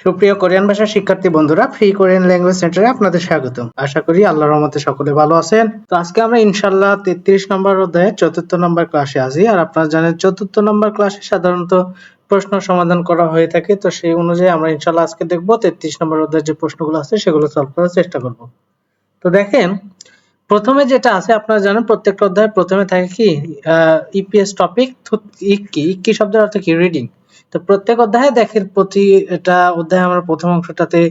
সুপ্রিয় কোরিয়ান ভাষা শিক্ষার্থী বন্ধুরা, ফ্রি কোরিয়ান ল্যাঙ্গুয়েজ সেন্টারে আপনাদের স্বাগতম। আশা করি আল্লাহর রহমতে সকলে ভালো আছেন। তো আজকে আমরা ইনশাআল্লাহ 33 নম্বর অধ্যায়ে 4র্থ নম্বর ক্লাসে আছি। আর আপনারা জানেন 4র্থ নম্বর ক্লাসে সাধারণত প্রশ্ন সমাধান করা হয়ে থাকে। তো সেই অনুযায়ী আমরা ইনশাআল্লাহ আজকে দেখব 33 নম্বর অধ্যায়ের যে প্রশ্নগুলো আছে সেগুলো সলভ করার চেষ্টা করব। তো দেখেন, প্রথমে যেটা আছে আপনারা জানেন প্রত্যেকটা অধ্যায়ে প্রথমে থাকে কি ইপিএস টপিক। ইক্কি শব্দের অর্থ কি? রিডিং। তো প্রত্যেক অধ্যায়ে দেখেন প্রতি এটা অধ্যায়ে আমরা প্রথম অংশটাতে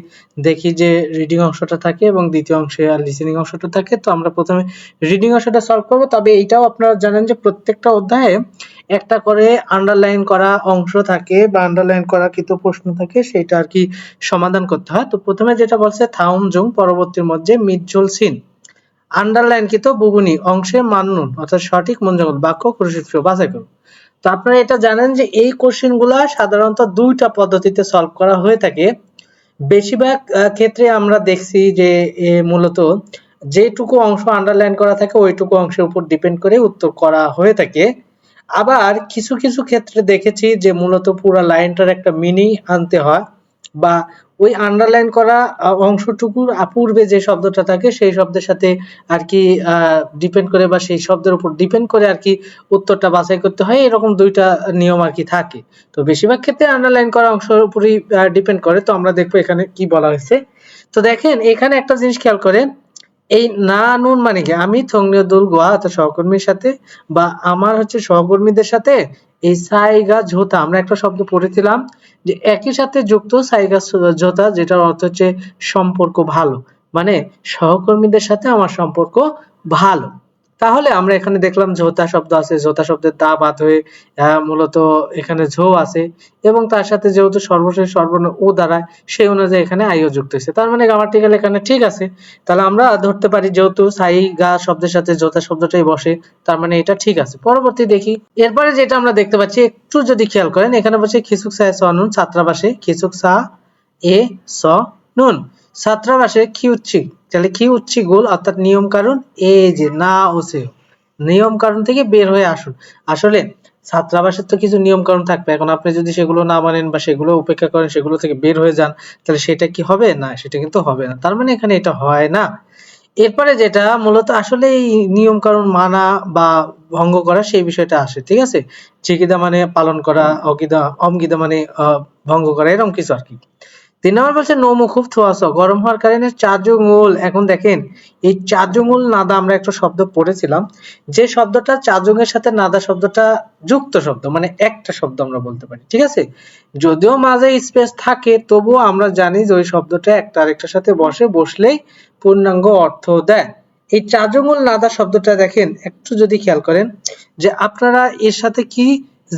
দেখি যে রিডিং অংশটা থাকে এবং দ্বিতীয় অংশে আর লিসেনিং অংশটা থাকে। তো আমরা প্রথমে রিডিং অংশটা সলভ করব। তবে এইটাও আপনারা জানেন যে প্রত্যেকটা অধ্যায়ে একটা করে আন্ডারলাইন করা অংশ থাকে বা আন্ডারলাইন করা কিছু প্রশ্ন থাকে, সেটা আর কি সমাধান করতে হয়। তো প্রথমে যেটা বলছে থাউমজুং পরবর্তীর মধ্যে মিজুল সিন আন্ডারলাইনকৃত বুবুনি অংশে মান্নুন অর্থাৎ সঠিক মূলজগত বাক্য খুরশিদ বাছাই করুন। তো আপনারা এটা জানেন যে এই কোশ্চেন গুলা সাধারণত দুইটা পদ্ধতিতে সলভ করা হয়ে থাকে। বেশিরভাগ ক্ষেত্রে আমরা দেখছি যে মূলত যেটুকু অংশ আন্ডারলাইন করা থাকে ওইটুকু অংশের উপর ডিপেন্ড করে উত্তর করা হয়ে থাকে। আবার কিছু কিছু ক্ষেত্রে দেখেছি যে মূলত পুরো লাইনটার একটা মিনিং আনতে হয় বা ওই আন্ডারলাইন করা অংশটুকুর পূর্বে যে শব্দটা থাকে সেই শব্দের সাথে আর কি ডিপেন্ড করে বা সেই শব্দের উপর ডিপেন্ড করে আর কি উত্তরটা বাছাই করতে হয়। এরকম দুইটা নিয়ম আর কি থাকে। তো বেশিরভাগ ক্ষেত্রে আন্ডারলাইন করা অংশের উপরই ডিপেন্ড করে। তো আমরা দেখবো এখানে কি বলা হয়েছে। তো দেখেন এখানে একটা জিনিস খেয়াল করেন, এই না নুন মানে কি? আমি থংনিয়দুল গোয়া অর্থাৎ সহকর্মীর সাথে বা আমার হচ্ছে সহকর্মীদের সাথে এই সাইগা ঝোতা আমরা একটা শব্দ পড়েছিলাম যে একই সাথে যুক্ত সাইগা ঝোতা, যেটার অর্থ হচ্ছে সম্পর্ক ভালো, মানে সহকর্মীদের সাথে আমার সম্পর্ক ভালো। তাহলে আমরা এখানে দেখলাম ঝোতা শব্দ আছে, ঝোতা শব্দের দা বাদ হয়ে মূলত এখানে ঝো আছে এবং তার সাথে যেহেতু সর্বশেষ সর্বর্ণ ও দাঁড়ায় সেই অনুযায়ী এখানে আইও যুক্ত হয়েছে। তার মানে গ্রামাটিক্যাল এখানে ঠিক আছে। তাহলে আমরা ধরতে পারি যেহেতু সাই গা শব্দের সাথে জোতা শব্দটাই বসে, তার মানে এটা ঠিক আছে। পরবর্তী দেখি, এরপরে যেটা আমরা দেখতে পাচ্ছি একটু যদি খেয়াল করেন, এখানে বলছে খিসুক সা স নুন ছাত্রাবাসে খিসুক সা এ স নুন ছাত্রাবাসে কি উচ্ছি, তাহলে কি উচ্ছি গোল অর্থাৎ নিয়ম কারণ এই যে না ওসে নিয়ম কারণ থেকে বের হয়ে আসুন। আসলে ছাত্রাবাসের তো কিছু নিয়ম কারণ থাকবে, এখন আপনি যদি সেগুলো না মানেন বা সেগুলো উপেক্ষা করেন, সেগুলো থেকে বের হয়ে যান, তাহলে সেটা কি হবে? না, সেটা কিন্তু হবে না। তার মানে এখানে এটা হয় না। এরপরে যেটা মূলত আসলে এই নিয়ম কারণ মানা বা ভঙ্গ করা সেই বিষয়টা আসে, ঠিক আছে? চিকিদা মানে পালন করা, অগিদা অমগিদা মানে ভঙ্গ করা, এরকম কিছু আর কি। 3 নম্বর বলছে নৌমু খুব থোয়াস গরম হওয়ার কারণে চাজুঙুল। এখন দেখেন এই চাজুঙুল নাদা আমরা একটা শব্দ পড়েছিলাম, যে শব্দটা চাজুং এর সাথে নাদা শব্দটা যুক্ত শব্দ, মানে একটা শব্দ আমরা বলতে পারি, ঠিক আছে? যদিও মাঝে স্পেস থাকে তবুও আমরা জানি যে ওই শব্দটা একটা আরেকটার সাথে বসলেই পূর্ণাঙ্গ অর্থ দেয়। এই চাজুঙুল নাদা শব্দটা দেখেন একটু যদি খেয়াল করেন যে আপনারা এর সাথে কি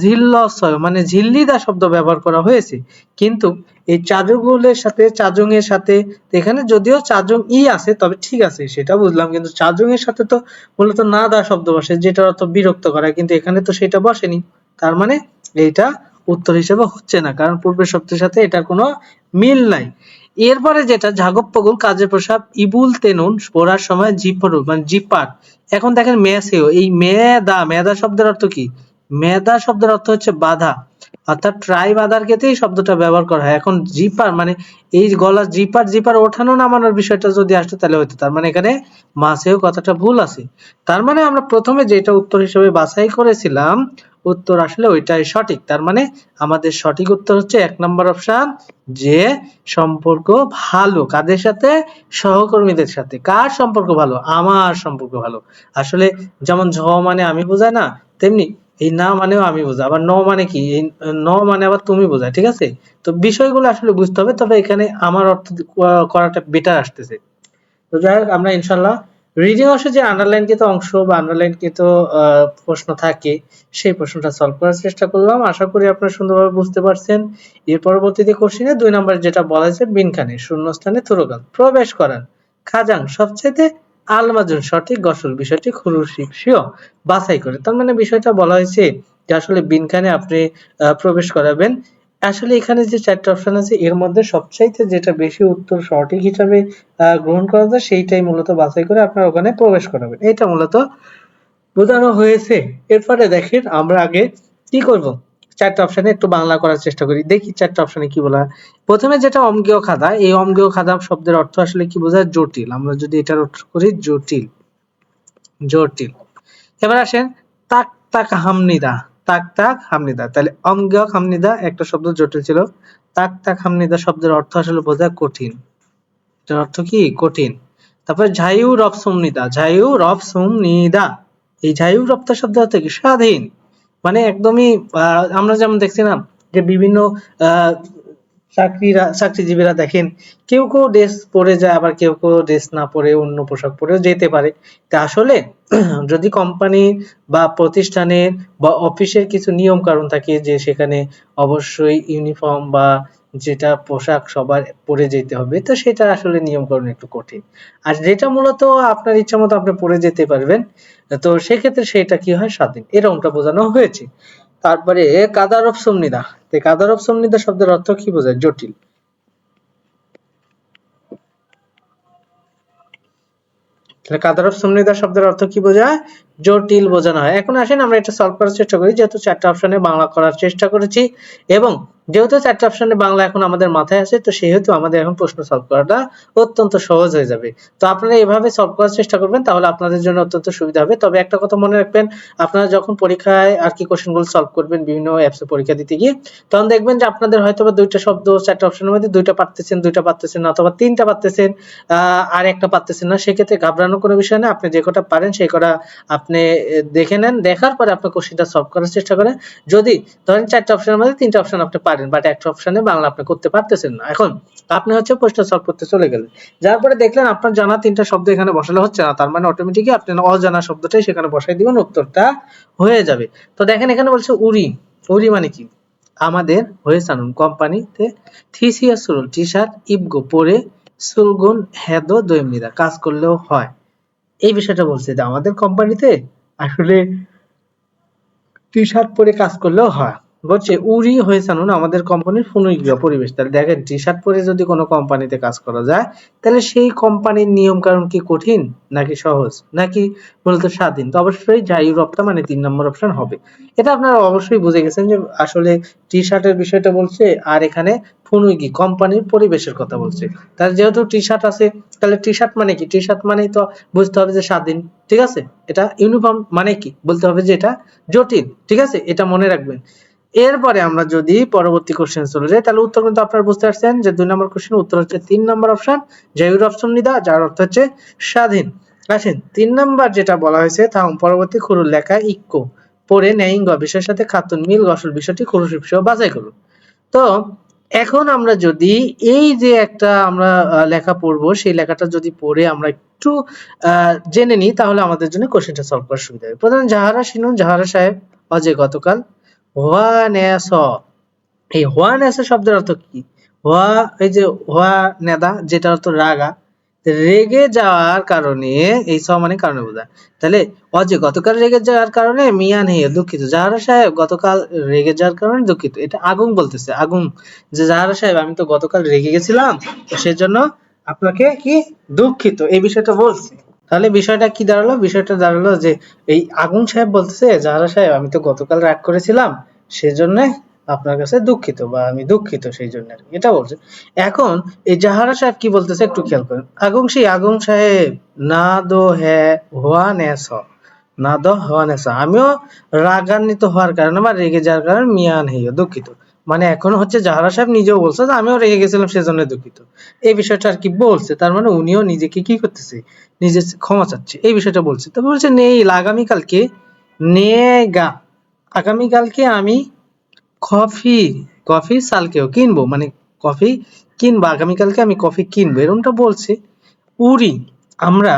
ঝিল্লসয় মানে ঝিল্লিদা শব্দ ব্যবহার করা হয়েছে, কিন্তু এই চাজুগুলের সাথে চাজুং এর সাথে এখানে যদিও চাজুং ই আছে তবে ঠিক আছে সেটা বুঝলাম, কিন্তু চাজুং এর সাথে তো মূলত না দা শব্দ বসে যেটার অর্থ বিরক্ত করা, কিন্তু এখানে তো সেটা বসেনি। তার মানে এইটা উত্তর হিসেবে হচ্ছে না, কারণ পূর্বের শব্দের সাথে এটার কোনো মিল নাই। এরপরে যেটা ঝাগপ্পগুল কাজে প্রসাব ইবুল তেনুন পড়ার সময় জিপরু মানে জিপার। এখন দেখেন মেসেও এই মেদা মেদা শব্দের অর্থ কি? মেদা শব্দের অর্থ হচ্ছে বাধা, অর্থাৎ ট্রাই বাঁধার ক্ষেত্রে এই শব্দটা ব্যবহার করা হয়। এখন জিপার মানে এই গলা জিপার জিপার ওঠানো নামানোর বিষয়টা যদি আসতো তাহলে হতো, তার মানে এখানে মাসেও কথাটা ভুল আছে। তার মানে আমরা প্রথমে যেটা উত্তর হিসেবে বাছাই করেছিলাম উত্তর আসলে ওইটাই সঠিক। তার মানে আমাদের সঠিক উত্তর হচ্ছে 1 নম্বর অপশন, যে সম্পর্ক ভালো কাদের সাথে? সহকর্মীদের সাথে। কার সম্পর্ক ভালো? আমার সম্পর্ক ভালো। আসলে যেমন ঝ মানে আমি বোঝায় না, তেমনি এই না মানেও আমি বোঝায়, আবার ন মানে কি? এই ন মানে আবার তুমি বোঝায়, ঠিক আছে? তো বিষয়গুলো আসলে বুঝতে হবে, তবে এখানে আমার অর্থ করাটা বেটার আসতেছে। তো যাই হোক, আমরা ইনশাল্লাহ রিডিং অংশে যে আন্ডারলাইনকৃত অংশ বা আন্ডারলাইনকৃত প্রশ্ন থাকে সেই প্রশ্নটা সলভ করার চেষ্টা করলাম। আশা করি আপনারা সুন্দরভাবে বুঝতে পারছেন। এর পরবর্তীতে কোশ্চেনে 2 নম্বরে যেটা বলা হয়েছে বিনখানে শূন্যস্থানে তুরগাল প্রবেশ করান খাজাং সবচেয়ে আলমাজুন সঠিক গসল বিষয়টি খুরুশিও বাছাই করে। তার মানে বিষয়টা বলা হয়েছে যে আসলে বিনখানে আপনি প্রবেশ করাবেন। আসলে এখানে যে 4টা অপশন আছে এর মধ্যে সবচাইতে যেটা বেশি উত্তর সঠিক হিসাবে গ্রহণ করা যায় সেইটাই মূলত বাছাই করে আপনার ওখানে প্রবেশ করাবেন, এটা মূলত বোঝানো হয়েছে। এরপরে দেখেন আমরা আগে কি করব, চারটা অপশনে একটু বাংলা করার চেষ্টা করি, দেখি চারটা অপশনে কি বলা হয়। প্রথমে যেটা অম্গেয় খাদা, এই অম্গেয় খাদা শব্দের অর্থ আসলে কি বোঝায়? জটিল। আমরা যদি এটার অর্থ করি জটিল, জটিল। এবার আসেন তাক তাক হামনিদা, তাক তাক হামনিদা, তাহলে অম্গেয় হামনিদা একটা শব্দ জটিল ছিল, তাক তাক হামনিদা শব্দের অর্থ আসলে বোঝায় কঠিন। এটার অর্থ কি? কঠিন। তারপর ঝায়ু রবসুমনিদা, ঝায়ু রবসুমনিদা, এই ঝায়ু রপ্তা শব্দ অর্থ কি? স্বাধীন। মানে একদমই আমরা যেমন দেখছিলাম যে বিভিন্ন আহ চাকরিজীবীরা দেখেন কেউ কেউ ড্রেস পরে যায়, আবার কেউ কেউ ড্রেস না পরে অন্য পোশাক পরেও যেতে পারে। তা আসলে যদি কোম্পানি বা প্রতিষ্ঠানের বা অফিসের কিছু নিয়ম কানুন থাকে যে সেখানে অবশ্যই ইউনিফর্ম বা যেটা পোশাক সবার পরে যেতে হবে, তো সেটা আসলে নিয়ম কানুন একটু কঠিন। আর যেটা মূলত আপনার ইচ্ছা মতো আপনি পরে যেতে পারবেন, তো সেক্ষেত্রে সেটা কি হয়? স্বাধীন, এরকমটা বোঝানো হয়েছে। তারপরে কাদারব সমনিদা, কাদারব সমনিদা শব্দের অর্থ কি বোঝায়? জটিল। তাহলে কাদারব সমনিদা শব্দের অর্থ কি বোঝায়? জটিল বোঝানো হয়। এখন আসেন আমরা এটা সলভ করার চেষ্টা করি, যেহেতু চারটা অপশনে বাংলা করার চেষ্টা করেছি এবং যেহেতু চারটা অপশনে বাংলা এখন আমাদের মাথায় আছে, তো সেহেতু আমাদের এখন প্রশ্ন সলভ করাটা অত্যন্ত সহজ হয়ে যাবে। তো আপনারা এভাবে সলভ করার চেষ্টা করবেন, তাহলে আপনাদের জন্য অত্যন্ত সুবিধা হবে। তবে একটা কথা মনে রাখবেন, আপনারা যখন পরীক্ষায় আর কি কোশ্চেনগুলো সলভ করবেন বিভিন্ন অ্যাপসে পরীক্ষা দিতে গিয়ে, তখন দেখবেন যে আপনাদের হয়তোবা দুইটা শব্দ চারটা অপশনের মধ্যে দুইটা পারতেছেন, দুইটা পারতেছেন না, অথবা তিনটা পারতেছেন আর একটা পারতেছেন না। সেক্ষেত্রে ঘাবড়ানোর কোনো বিষয় না, আপনি যে কটা পারেন সেই কটা আপনি দেখে নেন, দেখার পরে আপনি কোশ্চেনটা সলভ করার চেষ্টা করেন। যদি ধরেন চারটা অপশনের মধ্যে তিনটা অপশন আপনি পারেন, বাট একটা অপশনে বাংলা আপনি করতে পারতেছেন না, এখন আপনি হচ্ছে প্রশ্ন সলভ করতে চলে গেলেন, যার পরে দেখলেন আপনার জানা তিনটা শব্দ এখানে বসালে হচ্ছে না, তার মানে অটোমেটিকই আপনি অজানা শব্দটাই সেখানে বসাই দিবেন, উত্তরটা হয়ে যাবে। তো দেখেন এখানে বলছে উরি, উরি মানে কি? আমাদের হয়েসানুন কোম্পানিতে থিসিয়াস রুল টি শার্ট ইবগো পরে সুলগুন হেদো দৈমিদা কাজ করলেও হয়, এই বিষয়টা বলছে যে আমাদের কোম্পানিতে আসলে টি শার্ট পরে কাজ করলেও হয়। বলছে উরি হয়েসানুন আমাদের কোম্পানির ফুনুইগৃহ পরিবেশ। তাহলে দেখেন টি শার্ট পরে যদি কোনো কোম্পানিতে কাজ করা যায়, তাহলে সেই কোম্পানির নিয়ম কানুন কি কঠিন নাকি সহজ নাকি মূলত স্বাধীন? তো অবশ্যই যাই রপ্তা মানে 3 নম্বর অপশন হবে। এটা আপনারা অবশ্যই বুঝে গেছেন যে আসলে টি শার্টের বিষয়টা বলছে আর এখানে ফুনুইগি কোম্পানির পরিবেশের কথা বলছে। তাহলে যেহেতু টি শার্ট আছে, তাহলে টি শার্ট মানে কি? টি শার্ট মানেই তো বুঝতে হবে যে স্বাধীন, ঠিক আছে? এটা ইউনিফর্ম মানে কি? বলতে হবে যে এটা জটিল, ঠিক আছে? এটা মনে রাখবেন। এরপরে আমরা যদি পরবর্তী কোশ্চেন চলে যাই, তাহলে উত্তর কিন্তু আপনারা বুঝতে পারছেন যে 2 নম্বর কোশ্চেন উত্তর হচ্ছে 3 নম্বর অপশন জায়ুর অপশন নিদা, যার অর্থ হচ্ছে স্বাধীন। আসেন 3 নম্বর যেটা বলা হয়েছে তাও পরবর্তী খুরুল লেখা ইক্কো পড়ে নেইঙ্গ বিষয়ের সাথে খাতুন মিল গসল বিষয়টি খুরুশিপ সহ বাছাই করুন। তো এখন আমরা যদি এই যে একটা আমরা লেখা পড়বো, সেই লেখাটা যদি পড়ে আমরা একটু জেনে নিই, তাহলে আমাদের জন্য কোশ্চেনটা সলভ করার সুবিধা হবে। প্রধান যাহারা শুনুন, যাহারা সাহেব অজে গতকাল হোয়া নেস, এই হোয়া নেস শব্দের অর্থ কি? হোয়া, এই যে হোয়া নেদা যেটা অর্থ রাগা, রেগে যাওয়ার কারণে, এই স মানে কারণে বোঝায়। তাহলে অজে গতকাল রেগে যাওয়ার কারণে মিয়ান হে দুঃখিত, জাহারা সাহেব গতকাল রেগে যাওয়ার কারণে দুঃখিত। এটা আগুন বলতেছে, আগুন, যে জাহারা সাহেব আমি তো গতকাল রেগে গেছিলাম, তো সেজন্য আপনাকে কি দুঃখিত, এই বিষয়টা বলছে। তাহলে বিষয়টা কি দাঁড়ালো? বিষয়টা দাঁড়ালো যে এই আগুন সাহেব বলতেছে জাহারা সাহেব আমি তো গতকাল রাগ করেছিলাম, সেজন্য আপনার কাছে দুঃখিত, বা আমি দুঃখিত সেই জন্য, এটা বলছে। এখন এই জাহারা সাহেব কি বলতেছে একটু খেয়াল করেন। আগুন সাহেব না দো হ্যাঁ হওয়া নেস, না দো হওয়া নেস, আমিও রাগান্বিত হওয়ার কারণে বা রেগে যাওয়ার কারণে মিয়ান হেয় দুঃখিত। মানে এখন হচ্ছে জাহারা সাহেব নিজেও বলছে যে আমিও রেগে গেছিলাম সেজন্য দুঃখিত, এই বিষয়টা আর কি বলছে। তার মানে উনিও নিজেকে কি করতেছে, নিজে ক্ষমা চাচ্ছে, এই বিষয়টা বলছে। তো বলছে নেই আগামীকালকে নেগা, আগামীকালকে আমি কফি, কফি সালকেও কিনবো, মানে কফি কিনবো, আগামীকালকে আমি কফি কিনবো, এরকমটা বলছে। উরি আমরা,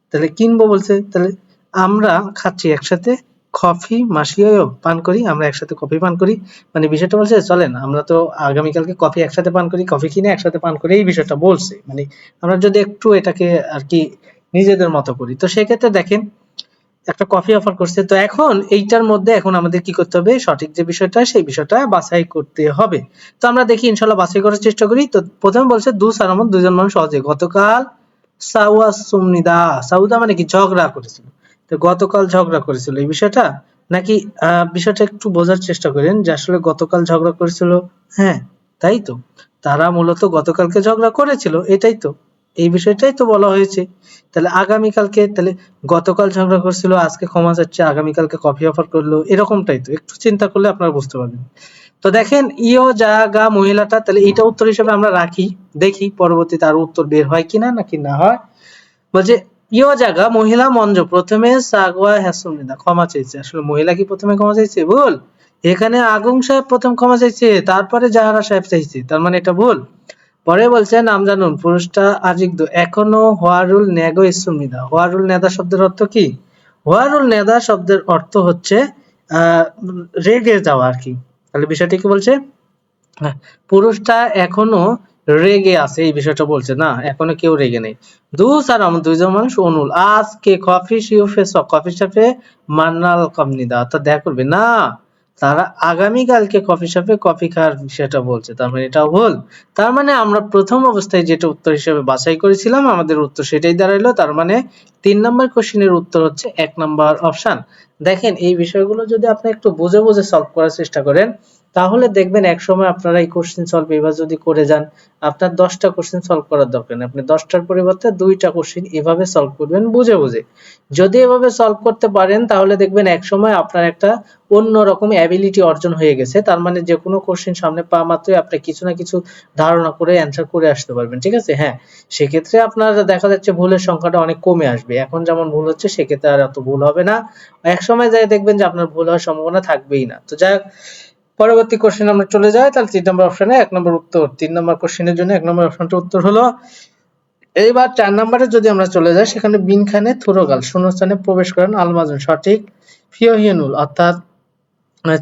তাহলে কিনবো বলছে, তাহলে আমরা খাচ্ছি একসাথে কফি মাসিও পান করি, আমরা একসাথে কফি পান করি, মানে বিষয়টা বলছে চলেন আমরা তো আগামীকালকে কফি একসাথে পান করি, কফি কিনে একসাথে পান করি, এই বিষয়টা বলছে। মানে আমরা যদি একটু এটাকে আর কি নিজেদের মতো করি, তো সেক্ষেত্রে দেখেন একটা কফি অফার করছে। তো এখন এইটার মধ্যে এখন আমাদের কি করতে হবে? সঠিক যে বিষয়টা সেই বিষয়টা বাছাই করতে হবে। তো আমরা দেখি ইনশাআল্লাহ বাছাই করার চেষ্টা করি। তো প্রথমে বলছে দু সারামত, দুজন মানুষ সহজে গতকাল সাউয়া সুমনিদা, সাউদা মানে কি ঝগড়া করেছিল, তো গতকাল ঝগড়া করেছিল, এই বিষয়টা নাকি বিষয়টা একটু বোঝার চেষ্টা করেন যে আসলে গতকাল ঝগড়া করেছিল। হ্যাঁ, তাই তো, তারা মূলত গতকালকে ঝগড়া করেছিল, এটাই তো, এই বিষয়টাই তো বলা হয়েছে। তাহলে আগামীকালকে, তাহলে গতকাল ঝগড়া করছিল, আজকে ক্ষমা চাচ্ছে, আগামীকালকে কফি অফার করলো, এরকমটাই তো, একটু চিন্তা করলে আপনারা বুঝতে পারবেন। তো দেখেন ইও জাগা মহিলাটা, তাহলে এটা উত্তর হিসেবে আমরা রাখি, দেখি পরবর্তীতে আরো উত্তর বের হয় কিনা নাকি না হয়। বলছে ইও জায়গা মহিলা মঞ্জ প্রথমে সাগওয়া হ্যাসুমিনা ক্ষমা চাইছে। আসলে মহিলা কি প্রথমে ক্ষমা চাইছে? ভুল। এখানে আগুন সাহেব প্রথম ক্ষমা চাইছে, তারপরে জাহারা সাহেব চাইছে, তার মানে এটা ভুল। পরে বলছে নাম জানুন পুরুষটা আজিক দো এখনো হোয়ারুল নেগো ইসুমিদা। হোয়ারুল নেদা শব্দের অর্থ কি? হোয়ারুল নেদা শব্দের অর্থ হচ্ছে আহ রেগে যাওয়া আর কি। তাহলে বিষয়টি কি বলছে? হ্যাঁ, পুরুষটা এখনো রেগে আছে, এই বিষয়টা বলছে না, এখনো কেউ রেগে নেই। দুজন দুইজন মানুষ অনুল আজকে কফি শিউফে কফি শপে মান্নাল কামনিদা, অর্থাৎ দেখা করবে না, তারা আগামীকালকে কফি শপে কফি খাওয়ার বিষয়টা বলছে, তার মানে এটাও ভুল। তার মানে আমরা প্রথম অবস্থায় যেটা উত্তর হিসেবে বাছাই করেছিলাম আমাদের উত্তর সেটাই দাঁড়াইলো। তার মানে 3 নম্বর কোশ্চেনের উত্তর হচ্ছে 1 নম্বর অপশন। দেখেন এই বিষয়গুলো যদি আপনি একটু বুঝে বুঝে সলভ করার চেষ্টা করেন, তাহলে দেখবেন একসময় আপনারা এই কোশ্চেন সলভ এবার যদি করে যান, আপনার 10টা কোশ্চেন সলভ করার দরকার নেই, আপনি 10টার পরিবর্তে 2টা কোশ্চেন এভাবে সলভ করবেন বুঝে বুঝে। যদি এভাবে সলভ করতে পারেন তাহলে দেখবেন একসময় আপনার একটা অন্যরকম অ্যাবিলিটি অর্জন হয়ে গেছে। তার মানে যে কোনো কোশ্চেন সামনে পাওয়া মাত্রই আপনি কিছু না কিছু ধারণা করে অ্যান্সার করে আসতে পারবেন, ঠিক আছে? হ্যাঁ, সেক্ষেত্রে আপনার দেখা যাচ্ছে ভুলের সংখ্যাটা অনেক কমে আসবে। এখন যেমন ভুল হচ্ছে সেক্ষেত্রে আর এত ভুল হবে না, একসময় যায় দেখবেন যে আপনার ভুল হওয়ার সম্ভাবনা থাকবেই না। তো যাই হোক, পরবর্তী কোশ্চেন আমরা চলে যাই। তাহলে 3 নম্বর অপশনে 1 নম্বর উত্তর, 3 নম্বর কোশ্চেনের জন্য 1 নম্বর অপশনটা উত্তর হলো। এইবার 4 নম্বরে যদি আমরা চলে যাই, সেখানে বিনখানে থুরোগাল শূন্যস্থানে প্রবেশ করেন আলমাজন সঠিক। ফিওহিনুল অর্থাৎ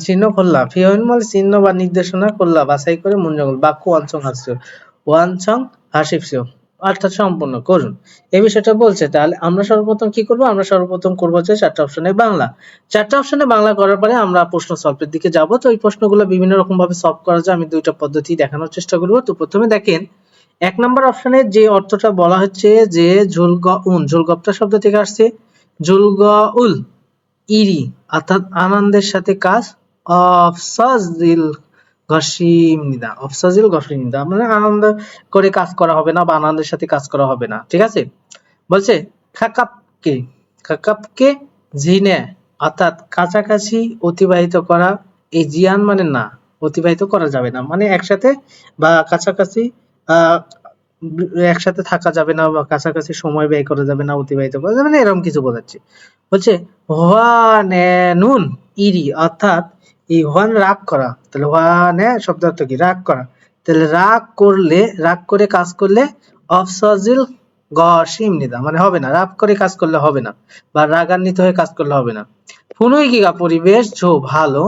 চিহ্ন খোল্লা, ফিওহিন মানে চিহ্ন বা নির্দেশনা, খোল্লা বাছাই করে মুঞ্জঙ্গল বাক্য ওয়ানসং হাসিও, ওয়ানসং হাসিপসিও অর্থাৎ সম্পূর্ণ করুন, এই বিষয়টা বলছে। তাহলে আমরা সর্বপ্রথম কি করব? আমরা সর্বপ্রথম করব হচ্ছে 4টা অপশনে বাংলা। 4টা অপশনে বাংলা করার পরে আমরা প্রশ্ন সলভের দিকে যাব। তো এই প্রশ্নগুলো বিভিন্ন রকম ভাবে সলভ করা যায়, আমি 2টা পদ্ধতি দেখানোর চেষ্টা করব। তো প্রথমে দেখেন 1 নম্বর অপশনে যে অর্থটা বলা হচ্ছে যে ঝুলগউন, ঝুলগপ্তা শব্দ থেকে আসছে, ঝুলগউল ইরি অর্থাৎ আনন্দের সাথে কাজ, অফসাজিল গসিমনিদা, অফসাজিল গসিমনিদা মানে আনন্দ করে কাজ করা হবে না বা আনন্দের সাথে কাজ করা হবে না, ঠিক আছে? বলছে খাকাপকে, খাকাপকে জিনে অর্থাৎ কাছাকাছি অতিবাহিত করা, এই জিয়ান মানে না, অতিবাহিত করা যাবে না মানে একসাথে বা কাছাকাছি আহ একসাথে থাকা যাবে না বা কাছাকাছি সময় ব্যয় করা যাবে না, অতিবাহিত করা যাবে না, এরকম কিছু বোঝাচ্ছে। হচ্ছে হোয়ানেনুন ইরি অর্থাৎ এই হোয়ান রাগ করা, তাহলে হোয়ানে শব্দ অর্থ কি? রাগ করা। তাহলে রাগ করলে, রাগ করে কাজ করলে অফসজিল গসিমনিদা মানে হবে না, রাগ করে কাজ করলে হবে না বা রাগান্বিত হয়ে কাজ করলে হবে না। ফুনুই গিগা পরিবেশ ঝো ভালো,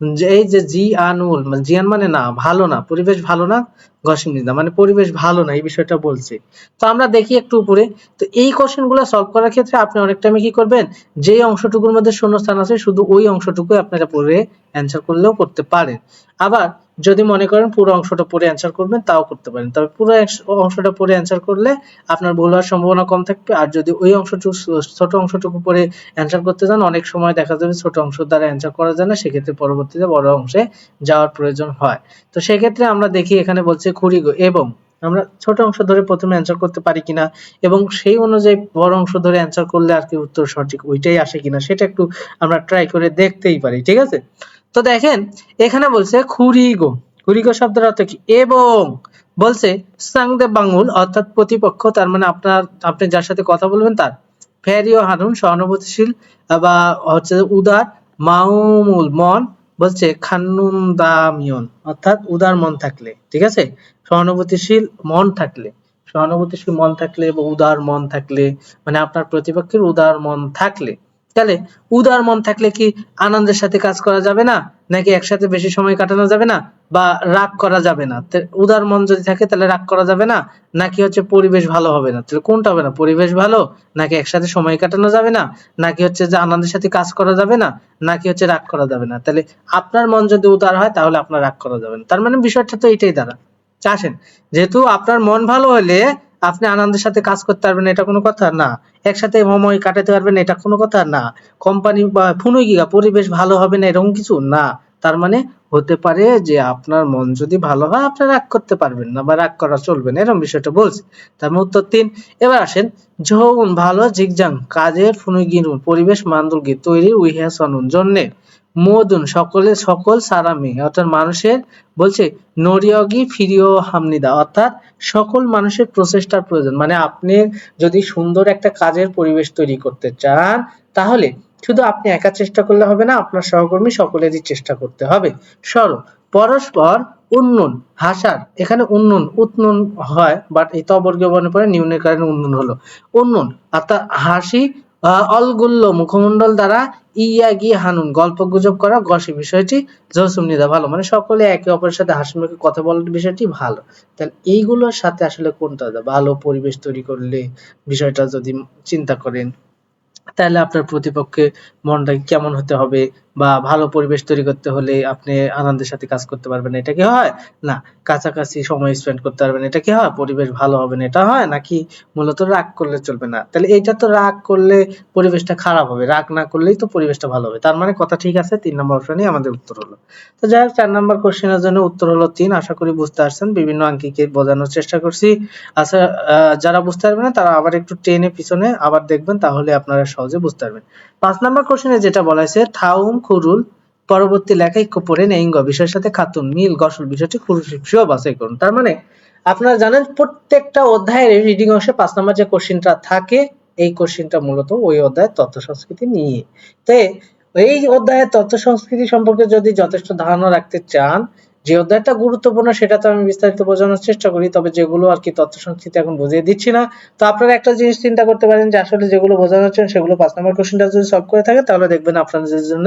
যে এই যে জি আনুল মানে জিয়ান মানে না, ভালো না, পরিবেশ ভালো না, গসিমনিদা মানে পরিবেশ ভালো না, এই বিষয়টা বলছে। তো আমরা দেখি একটু উপরে। তো এই কোশ্চেন গুলো সলভ করার ক্ষেত্রে আপনি অনেক টাইমে কি করবেন, যে অংশটুকুর মধ্যে শূন্যস্থান আছে শুধু ওই অংশটুকুই আপনারা পড়ে অ্যান্সার করলেও করতে পারেন। আবার যদি মনে করেন পুরো অংশটা পড়ে অ্যান্সার করবেন তাও করতে পারেন, তবে পুরো অংশটা পড়ে অ্যান্সার করলে আপনার ভুল হওয়ার সম্ভাবনা কম থাকবে। আর যদি ওই অংশটুকু ছোট অংশটুকু পড়ে অ্যান্সার করতে যান, অনেক সময় দেখা যাবে ছোট অংশ দ্বারা অ্যান্সার করা যায় না, সেক্ষেত্রে পরবর্তীতে বড় অংশে যাওয়ার প্রয়োজন হয়। তো সেক্ষেত্রে আমরা দেখি এখানে বলছে খুরিগো এবং আমরা ছোট অংশ ধরে প্রথমে অ্যান্সার করতে পারি কিনা এবং সেই অনুযায়ী বড় অংশ ধরে অ্যান্সার করলে আর কি উত্তর সঠিক ওইটাই আসে কিনা সেটা একটু আমরা ট্রাই করে দেখতেই পারি, ঠিক আছে? তো দেখেন এখানে বলছে খুরিগো, খুরিগো শব্দের অর্থ কি? এবং বলছে সাংদে বাঙুল অর্থাৎ প্রতিপক্ষ, তার মানে আপনি যার সাথে কথা বলবেন তার। ফেরিও হারুন সহানুভূতিশীল বা হচ্ছে উদার, মাউমুল মন, বলছে খান্নুন দামিয়ন অর্থাৎ উদার মন থাকলে, ঠিক আছে? সহানুভূতিশীল মন থাকলে, সহানুভূতিশীল মন থাকলে বা উদার মন থাকলে মানে আপনার প্রতিপক্ষের উদার মন থাকলে। তাহলে উদার মন থাকলে কি আনন্দের সাথে কাজ করা যাবে না, নাকি একসাথে বেশি সময় কাটানো যাবে না, বা রাগ করা যাবে না? উদার মন যদি থাকে তাহলে রাগ করা যাবে না, নাকি হচ্ছে পরিবেশ ভালো হবে না? তাহলে কোনটা হবে না? পরিবেশ ভালো, নাকি একসাথে সময় কাটানো যাবে না, নাকি হচ্ছে যে আনন্দের সাথে কাজ করা যাবে না, নাকি হচ্ছে রাগ করা যাবে না? তাহলে আপনার মন যদি উদার হয় তাহলে আপনার রাগ করা যাবে না, তার মানে বিষয়টা তো এটাই দ্বারা। আসেন, যেহেতু আপনার মন ভালো হলে আপনি আনন্দের সাথে কাজ করতে পারবেন, এটা কোনো কথা না। একসাথে সময় কাটাতে পারবেন, এটা কোনো কথা না। কোম্পানি বা ফুনুগিগা পরিবেশ ভালো হবে না, এরকম কিছু না। তার মানে হতে পারে যে আপনার মন যদি ভালো হয় আপনি রাগ করতে পারবেন না বা রাগ করা চলবে না, এরকম বিষয়টা বলছে। তার মানে উত্তর 3। এবার আসেন, যৌন ভালো জিগজাং কাজের ফুনুগিনুন পরিবেশ মান্দুলগি তৈরি উইহাসনুন জন্যে মদুন সকল সারামি অর্থাৎ মানুষের বলছে নরিয়গি ফিরিও হামনিদা অর্থাৎ সকল মানুষের প্রচেষ্টার প্রয়োজন। মানে আপনি যদি সুন্দর একটা কাজের পরিবেশ তৈরি করতে চান তাহলে শুধু আপনি একা চেষ্টা করলে হবে না, আপনার সহকর্মী সকলেরই চেষ্টা করতে হবে। সরো পরস্পর উন্নয়ন হাসার, এখানে উন্নয়ন উৎনন হয় বাট এই তবর্গীয় বর্ণের পরে নিউনের কারণে উন্নয়ন হলো। উন্নয়ন অর্থাৎ হাসি অলগুল্ল মুখমণ্ডল দ্বারা ইয়াগি হানুন গল্প গুজব করা গসি বিষয়টি জসুমনিদা ভালো, মানে সকলে একে অপরের সাথে হাসি মুখে কথা বলার বিষয়টি ভালো। তাহলে এইগুলোর সাথে আসলে কোনটা ভালো পরিবেশ তৈরি করলে বিষয়টা যদি চিন্তা করেন তাহলে আপনার প্রতিপক্ষের মনটা কেমন হতে হবে, বা ভালো পরিবেশ তৈরি করতে হলে আপনি আনন্দের সাথে কাজ করতে পারবেন, এটা কি হয় না? কাছাকাছি সময় স্পেন্ড করতে পারবেন, এটা কি হয়? পরিবেশ ভালো হবে না, এটা হয় নাকি? মূলত রাগ করলে চলবে না। তাহলে এইটা তো রাগ করলে পরিবেশটা খারাপ হবে, রাগ না করলেই তো পরিবেশটা ভালো হবে। তার মানে কথা ঠিক আছে, 3 নম্বর অপশনই আমাদের উত্তর হলো। তো যাই হোক, 4 নম্বর কোশ্চেনের জন্য উত্তর হলো 3। আশা করি বুঝতে পারছেন, বিভিন্ন আঙ্কিকে বোঝানোর চেষ্টা করছি। আচ্ছা, যারা বুঝতে পারবেন না তারা আবার একটু টেনে পিছনে আবার দেখবেন, তাহলে আপনারা সহজে বুঝতে পারবেন। 5 নাম্বার কোশ্চেনে যেটা বলা হয়েছে থাউম খুরুল পরবর্তী লেখা ইক্য পড়ে নেইঙ্গ বিষয়ের সাথে খাতুন মিল গসল বিষয়টি খুরুশিও বাছাই করুন। তার মানে আপনারা জানেন প্রত্যেকটা অধ্যায়ের রিডিং অংশে 5 নাম্বার যে কোশ্চেনটা থাকে এই কোশ্চেনটা মূলত ওই অধ্যায়ের তথ্য সংস্কৃতি নিয়ে। তো এই অধ্যায়ের তথ্য সংস্কৃতি সম্পর্কে যদি যথেষ্ট ধারণা রাখতে চান, যে অধ্যায়টা গুরুত্বপূর্ণ সেটা তো আমি বিস্তারিত বোঝানোর চেষ্টা করি, তবে যেগুলো আর কি তথ্য সংস্কৃতি এখন বুঝিয়ে দিচ্ছি না। তো আপনারা একটা জিনিস চিন্তা করতে পারেন যে আসলে যেগুলো বোঝানো হচ্ছে সেগুলো 5 নম্বর কোশ্চেনটা যদি সলভ করে থাকে তাহলে দেখবেন আপনাদের জন্য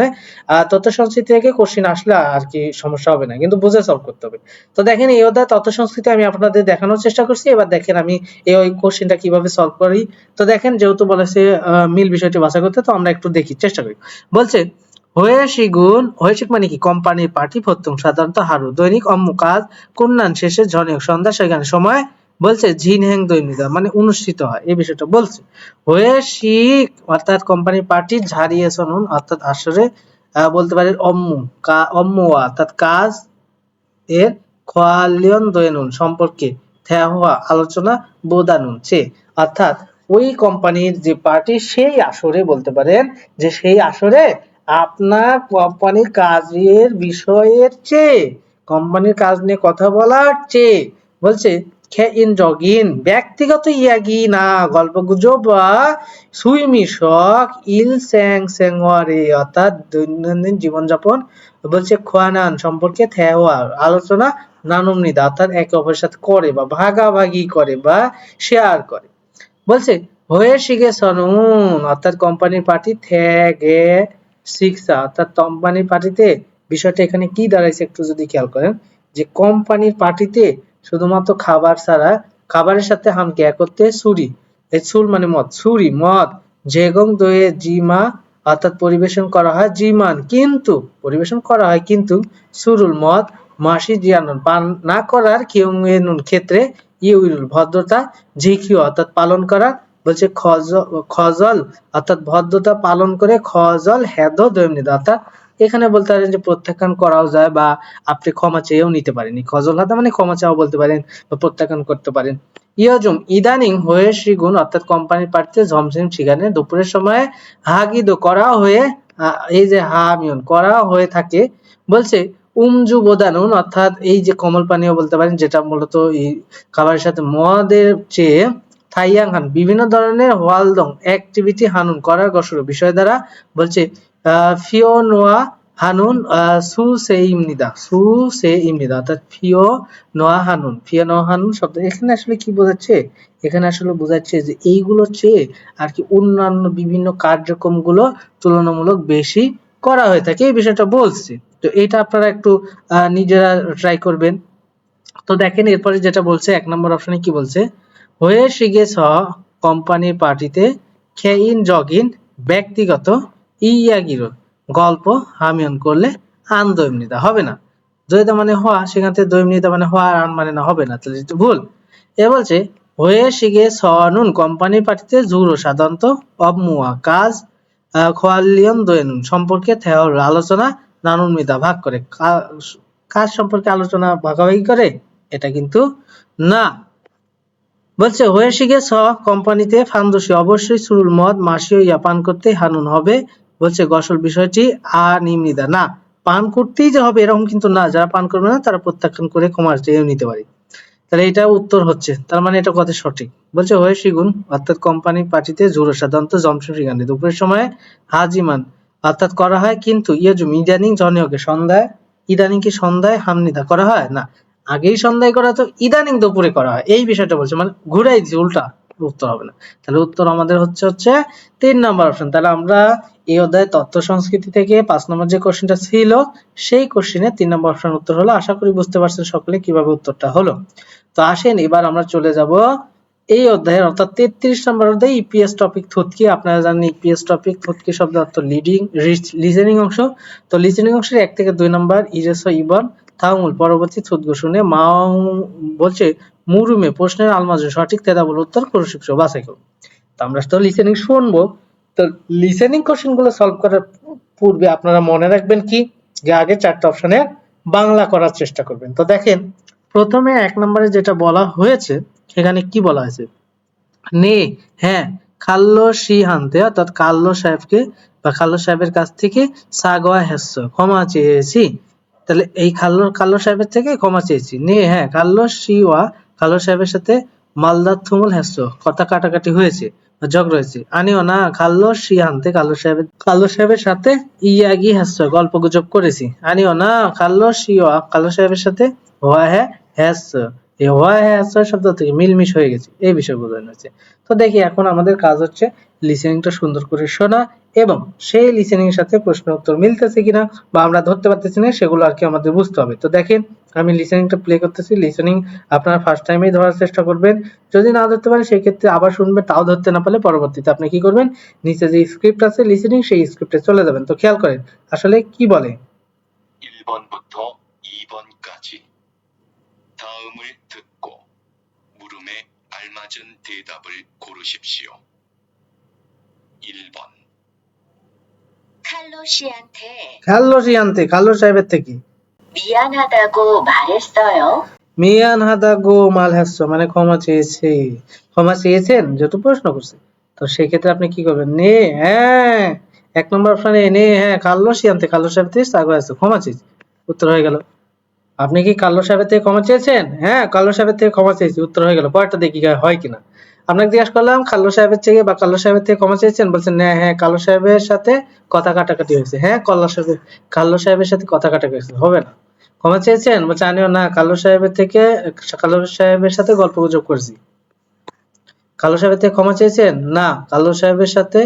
তথ্য সংস্কৃতি থেকে কোশ্চেন আসলে আর কি সমস্যা হবে না, কিন্তু বুঝে সলভ করতে হবে। তো দেখেন এই অধ্যায় তথ্য সংস্কৃতি আমি আপনাদের দেখানোর চেষ্টা করছি, এবার দেখেন আমি এই কোশ্চেনটা কিভাবে সলভ করি। তো দেখেন যেহেতু বলেছে মিল বিষয়টি বাছাই করতে, তো আমরা একটু দেখি চেষ্টা করি। বলছে হয়েশিক মানে কি কোম্পানির পার্টি প্রত্যম সাধারণত হারু দৈনিক অম্মু কাজ কন্যান শেষে ঝনিক সন্ধ্যা সেখানে সময় বলছে ঝিনহেং দৈনিকা মানে অনুষ্ঠিত হয়, এই বিষয়টা বলছে। হয়েশিক অর্থাৎ কোম্পানির পার্টি ঝাড়িয়ে সনুন অর্থাৎ আসরে বলতে পারেন অম্মুয়া অর্থাৎ কাজ এর খোয়ালিয়ন দৈনুন সম্পর্কে থেহোয়া আলোচনা বোদানুন চে অর্থাৎ ওই কোম্পানির যে পার্টি সেই আসরে বলতে পারেন যে সেই আসরে আপনার কোম্পানির কাজের বিষয়ের চেয়ে কোম্পানির কাজ নিয়ে কথা বলার চেয়ে বলছে ইন জগিন ব্যক্তিগত ইয়াগি না গল্পগুজব বা সুইমিশক ইল স্যাং স্যাংওয়ারে অর্থাৎ দৈনন্দিন জীবনযাপন বলছে খোয়ানান সম্পর্কে থেওয়ার আলোচনা নানুমনিদা অর্থাৎ একে অপরের সাথে করে বা ভাগাভাগি করে বা শেয়ার করে। বলছে হয়ে শিখে সনুন অর্থাৎ কোম্পানির পার্টি থেকে শিখসা অর্থাৎ কোম্পানির পার্টিতে বিষয়টা এখানে কি দাঁড়াইছে একটু যদি খেয়াল করেন যে কোম্পানির পার্টিতে শুধুমাত্র খাবার ছাড়া খাবারের সাথে হামকে একত্রে সুরি এই সুর মানে মদ সুরি মদ জেগং দয়ে জিমা অর্থাৎ পরিবেশন করা হয় জিমান কিন্তু পরিবেশন করা হয় কিন্তু সুরুল মদ মাসি জিয়ানুন পান না করার কিয়ংয়েনুন ক্ষেত্রে ইউইলুল ভদ্রতা ঝিকিও অর্থাৎ পালন করা বলছে খজল অর্থাৎ ভদ্রতা পালন করে খজল হেদ দৈমনিদা অর্থাৎ এখানে বলতে পারেন যে প্রত্যাখ্যান করাও যায় বা আপনি ক্ষমা চেয়েও নিতে পারেন, খজল হাদা মানে ক্ষমা চাও বলতে পারেন বা প্রত্যাখ্যান করতে পারেন। ইয়জুম ইদানিং হয়ে শ্রীগুণ অর্থাৎ কোম্পানির পার্টিতে ঝমঝম সেখানে দুপুরের সময় হাগিদ করা হয়ে এই যে হামিয়ন করা হয়ে থাকে বলছে উমজু বোদানুন অর্থাৎ এই যে কমল পানীয় বলতে পারেন যেটা মূলত এই খাবারের সাথে মদের চেয়ে থাইয়াং হান বিভিন্ন ধরনের ওয়ালদং অ্যাক্টিভিটি হানুন করার গসর বিষয় দ্বারা বলছে ফিওনোয়া হানুন সু সে ইমনিদা অর্থাৎ ফিও নোয়া হানুন শব্দ এখানে আসলে কি বোঝাচ্ছে, এখানে আসলে বোঝাচ্ছে যে এইগুলো চেয়ে আর কি অন্যান্য বিভিন্ন কার্যক্রমগুলো তুলনামূলক বেশি করা হয়ে থাকে, এই বিষয়টা বলছে। তো এটা আপনারা একটু নিজেরা ট্রাই করবেন। তো দেখেন এরপরে যেটা বলছে 1 নম্বর অপশনে কি বলছে হয়ে শিগে ছ কোম্পানির পার্টিতে খেইন জগিন ব্যক্তিগত ইয়াগিরো গল্প হামিয়ন করলে আন দৈমনিতা হবে না, দৈতা মানে হওয়া সেখান থেকে দৈমনিতা মানে হওয়া আর আন মানে না হবে না, তাহলে এটা ভুল। এ বলছে হয়ে শিগে সনুন কোম্পানির পার্টিতে জুরো সাধারণত অবমুয়া কাজ খোয়ালিয়ন দোয়েনুন সম্পর্কে থেওর আলোচনা নানুন মিদা ভাগ করে কাজ সম্পর্কে আলোচনা ভাগাভাগি করে এটা কিন্তু না। বলছে হয়ে শিগে স কোম্পানিতে ফান্দসি অবশ্যই সুরুল মদ মাসিও ইয়া পান করতে হানুন হবে। বলছে গসল বিষয়টি নিমনিদা না, পান করতেই যে হবে এরকম কিন্তু না, যারা পান করবে না তারা প্রত্যাখ্যান করে ক্ষমা চেয়ে নিতে পারে। তাহলে এটা উত্তর হচ্ছে, তার মানে এটা কথা সঠিক। বলছে হয়ে শিগুন অর্থাৎ কোম্পানি পার্টিতে জুড়ো সাধারণত জমশের গানে দুপুরের সময় হাজিমান অর্থাৎ করা হয়, কিন্তু ইয়াজুম ইদানিং জনিয়কে সন্ধ্যায়, ইদানিং কি সন্ধ্যায় হামনিদা করা হয় না, আগেই সন্ধ্যায় করা তো ইদানিং দুপুরে করা হয়, এই বিষয়টা বলছে, মানে ঘুরাই দিচ্ছে উল্টা, উত্তর হবে না। তাহলে উত্তর আমাদের হচ্ছে 3 নাম্বার অপশন। তাহলে আমরা এই অধ্যায়ে তথ্য সংস্কৃতি থেকে 5 নম্বর যে কোশ্চেনটা ছিল সেই কোশ্চেনে 3 নম্বর অপশন উত্তর হলো। আশা করি বুঝতে পারছেন সকলে কিভাবে উত্তরটা হলো। তো আসেন এবার আমরা চলে যাব এই অধ্যায়ের অর্থাৎ 33 নম্বর অধ্যায় ইপিএস টপিক থুতকি। আপনারা জানেন ইপিএস টপিক থুতকি শব্দ অর্থ লিডিং লিসেনিং অংশ। তো লিসেনিং অংশের 1 থেকে 2 নম্বর ইরেস ইবন থাউমুল পরবর্তী থুতগো শুনে মাও বলছে মুরুমে প্রশ্নের আলমাজে সঠিক তেদাবল উত্তর করুশিপস বাছাই করুন। তো আমরা তো লিসেনিং শুনবো। তো লিসেনিং কোশ্চেন গুলো সলভ করার পূর্বে আপনারা মনে রাখবেন কি যে আগে 4টা অপশনে বাংলা করার চেষ্টা করবেন। তো দেখেন প্রথমে 1 নম্বরে যেটা বলা হয়েছে সেখানে কি বলা হয়েছে, নে হ্যাঁ খাল্লো সিহান্তে অর্থাৎ কাল্লো সাহেবকে বা খাল্লো সাহেবের কাছ থেকে সাগোয়া হেস্স ক্ষমা চেয়েছি। তাহলে এই কাল্লো সাহেবের থেকে ক্ষমা চেয়েছি। নে হ্যাঁ কাল্লো শিওয়া কাল্লো সাহেবের সাথে মালদার থুমুল হেস্স কথা কাটাকাটি হয়েছে বা ঝগড়া হয়েছে। আনিও না কাল্লো সিহান্তে কাল্লো সাহেবের সাথে ইয়াগি হেস্স গল্প গুজব করেছি। আনিও না কাল্লো শিওয়া কাল্লো সাহেবের সাথে হওয়া হ্যাঁ হেস্স, এই হওয়া হ্যাঁ শব্দ থেকে মিলমিশ হয়ে গেছে এই বিষয় বোঝানো হয়েছে। তো দেখি এখন আমাদের কাজ হচ্ছে লিসেনিংটা সুন্দর করে শোনা এবং সেই লিসেনিং এর সাথে প্রশ্ন উত্তর মিলতেছে কিনা বা আমরা ধরতে পারতেছি না সেগুলো আর কি আমাদের বুঝতে হবে। তো দেখেন আমি লিসেনিংটা প্লে করতেছি। লিসেনিং আপনারা ফার্স্ট টাইমেই ধরার চেষ্টা করবেন, যদি না ধরতে পারেন সেই ক্ষেত্রে আবার শুনবেন, তাও ধরতে না পারলে পরবর্তীতে আপনি কি করবেন, নিচে যে স্ক্রিপ্ট আছে লিসেনিং সেই স্ক্রিপ্টে চলে যাবেন। তো খেয়াল করেন আসলে কি বলে। 1번부터 2번까지 다음을 듣고 물음에 알맞은 대답을 고르십시오. 1번 খাল্লো সিয়ান্তে খাল্লো সাহেবের থেকে 미안하다고 말했어요. মিয়ানহাদাগো মালহাস্য মানে ক্ষমা চেয়েছে, ক্ষমা চেয়েছেন যেহেতু প্রশ্ন করছে, তো সেই ক্ষেত্রে আপনি কি করবেন, নে হ্যাঁ 1 নম্বর অপশনে নে হ্যাঁ কাল্লো সিয়ান্তে কাল্লো সাহেব থেকে সাগো আছে ক্ষমা চেয়েছে, উত্তর হয়ে গেল। আপনি কি কাল্লো সাহেবের থেকে ক্ষমা চেয়েছেন, হ্যাঁ কাল্লো সাহেবের থেকে ক্ষমা চেয়েছি, উত্তর হয়ে গেল। পরেরটা দেখি হয় কিনা। আপনাকে জিজ্ঞাসা করলাম কাল্লো সাহেবের থেকে বা কাল্লো সাহেবের থেকে ক্ষমা চেয়েছেন, বলছেন হ্যাঁ হ্যাঁ কাল্লো সাহেবের সাথে কথা কাটাকাটি হয়েছে, হ্যাঁ কাল্লো সাহেবের সাথে কথা কাটাকাটি হয়েছে, হবে না। ক্ষমা চেয়েছেন, বলছে আনিও না কাল্লো সাহেবের থেকে কাল্লো সাহেবের সাথে গল্প গুজব করেছি। কাল্লো সাহেবের থেকে ক্ষমা চেয়েছেন, না কাল্লো সাহেবের সাথে